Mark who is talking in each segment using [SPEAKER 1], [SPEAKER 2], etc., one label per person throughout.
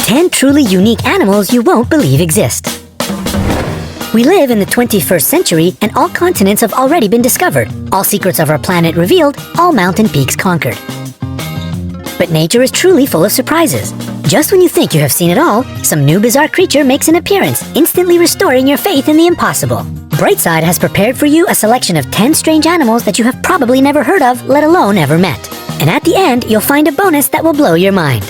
[SPEAKER 1] 10 truly unique animals you won't believe exist. We live in the 21st century and all continents have already been discovered, all secrets of our planet revealed, all mountain peaks conquered. But nature is truly full of surprises. Just when you think you have seen it all, some new bizarre creature makes an appearance, instantly restoring your faith in the impossible. Brightside has prepared for you a selection of 10 strange animals that you have probably never heard of, let alone ever met. And at the end, you'll find a bonus that will blow your mind.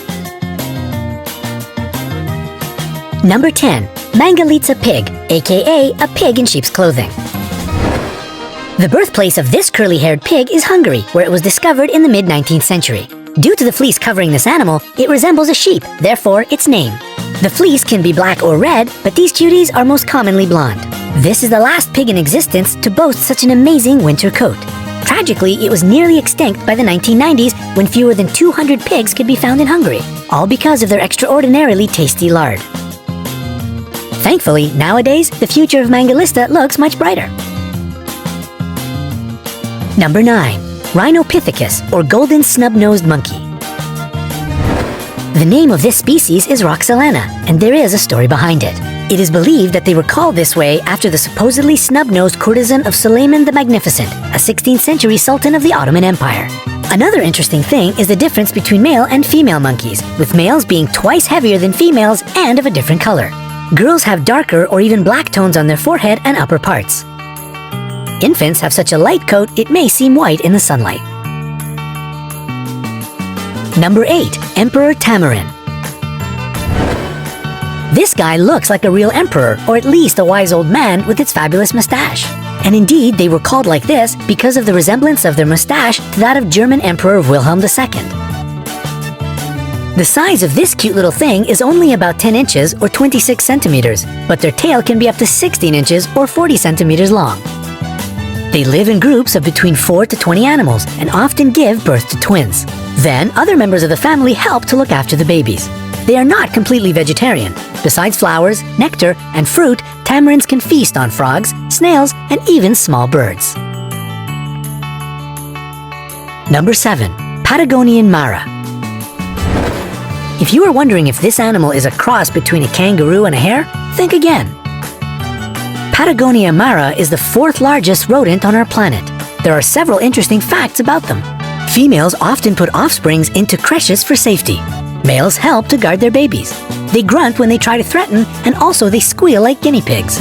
[SPEAKER 1] Number 10. Mangalitza Pig, aka a pig in sheep's clothing. The birthplace of this curly-haired pig is Hungary, where it was discovered in the mid-19th century. Due to the fleece covering this animal, it resembles a sheep, therefore its name. The fleece can be black or red, but these cuties are most commonly blonde. This is the last pig in existence to boast such an amazing winter coat. Tragically, it was nearly extinct by the 1990s when fewer than 200 pigs could be found in Hungary, all because of their extraordinarily tasty lard. Thankfully, nowadays, the future of Mangalitza looks much brighter. Number 9. Rhinopithecus, or golden snub-nosed monkey. The name of this species is Roxolana, and there is a story behind it. It is believed that they were called this way after the supposedly snub-nosed courtesan of Suleiman the Magnificent, a 16th century sultan of the Ottoman Empire. Another interesting thing is the difference between male and female monkeys, with males being twice heavier than females and of a different color. Girls have darker or even black tones on their forehead and upper parts. Infants have such a light coat it may seem white in the sunlight. Number 8. Emperor Tamarin. This guy looks like a real emperor, or at least a wise old man with its fabulous mustache. And indeed, they were called like this because of the resemblance of their mustache to that of German Emperor Wilhelm II. The size of this cute little thing is only about 10 inches or 26 centimeters, but their tail can be up to 16 inches or 40 centimeters long. They live in groups of between 4 to 20 animals and often give birth to twins. Then, other members of the family help to look after the babies. They are not completely vegetarian. Besides flowers, nectar, and fruit, tamarins can feast on frogs, snails, and even small birds. Number 7. Patagonian Mara. If you are wondering if this animal is a cross between a kangaroo and a hare, think again. Patagonian Mara is the 4th largest rodent on our planet. There are several interesting facts about them. Females often put offsprings into creches for safety. Males help to guard their babies. They grunt when they try to threaten, and also they squeal like guinea pigs.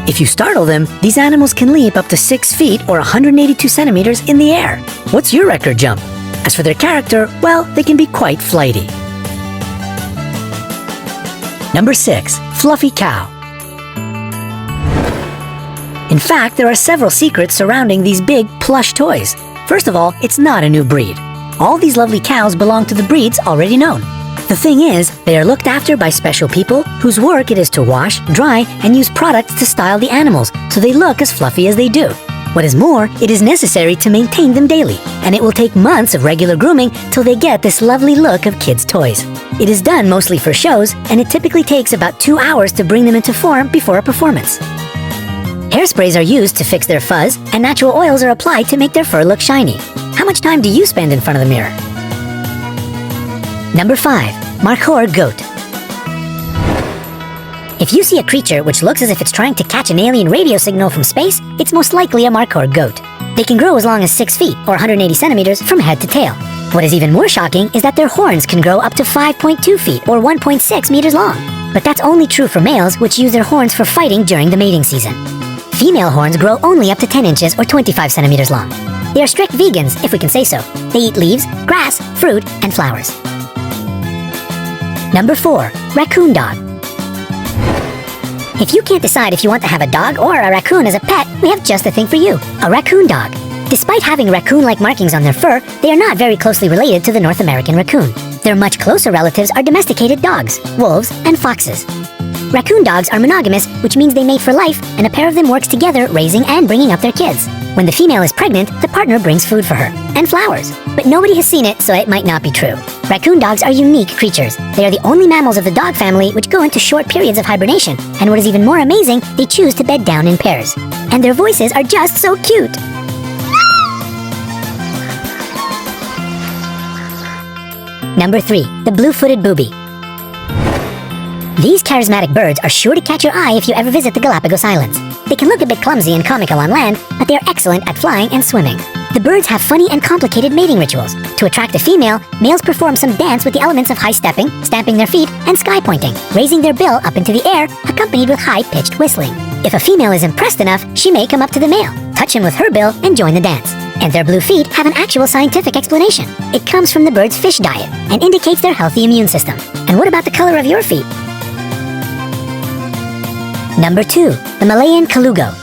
[SPEAKER 1] If you startle them, these animals can leap up to 6 feet or 182 centimeters in the air. What's your record jump? As for their character, well, they can be quite flighty. Number 6. Fluffy cow. In fact, there are several secrets surrounding these big, plush toys. First of all, it's not a new breed. All these lovely cows belong to the breeds already known. The thing is, they are looked after by special people whose work it is to wash, dry, and use products to style the animals so they look as fluffy as they do. What is more, it is necessary to maintain them daily, and it will take months of regular grooming till they get this lovely look of kids' toys. It is done mostly for shows, and it typically takes about 2 hours to bring them into form before a performance. Hairsprays are used to fix their fuzz, and natural oils are applied to make their fur look shiny. How much time do you spend in front of the mirror? Number 5. Markhor goat. If you see a creature which looks as if it's trying to catch an alien radio signal from space, it's most likely a Markhor goat. They can grow as long as 6 feet, or 180 centimeters, from head to tail. What is even more shocking is that their horns can grow up to 5.2 feet, or 1.6 meters long. But that's only true for males, which use their horns for fighting during the mating season. Female horns grow only up to 10 inches, or 25 centimeters long. They are strict vegans, if we can say so. They eat leaves, grass, fruit, and flowers. Number 4. Raccoon Dog. If you can't decide if you want to have a dog or a raccoon as a pet, we have just the thing for you, a raccoon dog. Despite having raccoon-like markings on their fur, they are not very closely related to the North American raccoon. Their much closer relatives are domesticated dogs, wolves, and foxes. Raccoon dogs are monogamous, which means they mate for life, and a pair of them works together raising and bringing up their kids. When the female is pregnant, the partner brings food for her, and flowers. But nobody has seen it, so it might not be true. Raccoon dogs are unique creatures. They are the only mammals of the dog family which go into short periods of hibernation, and what is even more amazing, they choose to bed down in pairs. And their voices are just so cute! Number 3. The Blue-Footed Booby. These charismatic birds are sure to catch your eye if you ever visit the Galapagos Islands. They can look a bit clumsy and comical on land, but they are excellent at flying and swimming. The birds have funny and complicated mating rituals. To attract a female, males perform some dance with the elements of high stepping, stamping their feet, and sky pointing, raising their bill up into the air, accompanied with high-pitched whistling. If a female is impressed enough, she may come up to the male, touch him with her bill, and join the dance. And their blue feet have an actual scientific explanation. It comes from the bird's fish diet and indicates their healthy immune system. And what about the color of your feet? Number 2. The Malayan Kalugo.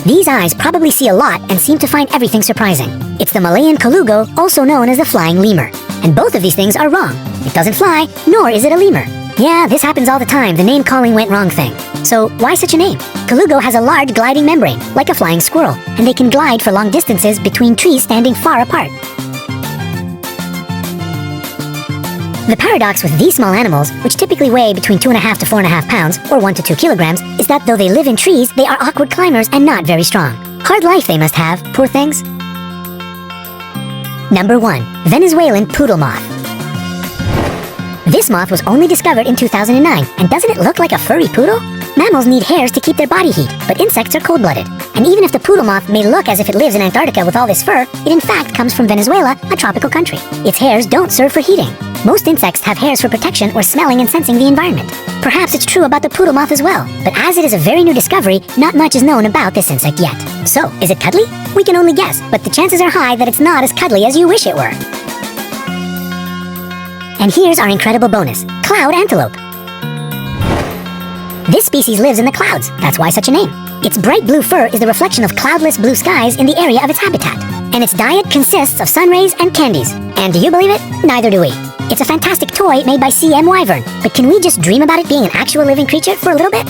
[SPEAKER 1] These eyes probably see a lot and seem to find everything surprising. It's the Malayan Kalugo, also known as the flying lemur. And both of these things are wrong. It doesn't fly, nor is it a lemur. Yeah, this happens all the time, the name calling went wrong thing. So why such a name? Kalugo has a large gliding membrane, like a flying squirrel, and they can glide for long distances between trees standing far apart. The paradox with these small animals, which typically weigh between 2.5 to 4.5 pounds, or 1 to 2 kilograms, is that though they live in trees, they are awkward climbers and not very strong. Hard life they must have, poor things. Number 1. Venezuelan Poodle Moth. This moth was only discovered in 2009, and doesn't it look like a furry poodle? Mammals need hairs to keep their body heat, but insects are cold-blooded. And even if the poodle moth may look as if it lives in Antarctica with all this fur, it in fact comes from Venezuela, a tropical country. Its hairs don't serve for heating. Most insects have hairs for protection or smelling and sensing the environment. Perhaps it's true about the poodle moth as well, but as it is a very new discovery, not much is known about this insect yet. So, is it cuddly? We can only guess, but the chances are high that it's not as cuddly as you wish it were. And here's our incredible bonus, cloud antelope. This species lives in the clouds, that's why such a name. Its bright blue fur is the reflection of cloudless blue skies in the area of its habitat. And its diet consists of sun rays and candies. And do you believe it? Neither do we. It's a fantastic toy made by C.M. Wyvern, but can we just dream about it being an actual living creature for a little bit?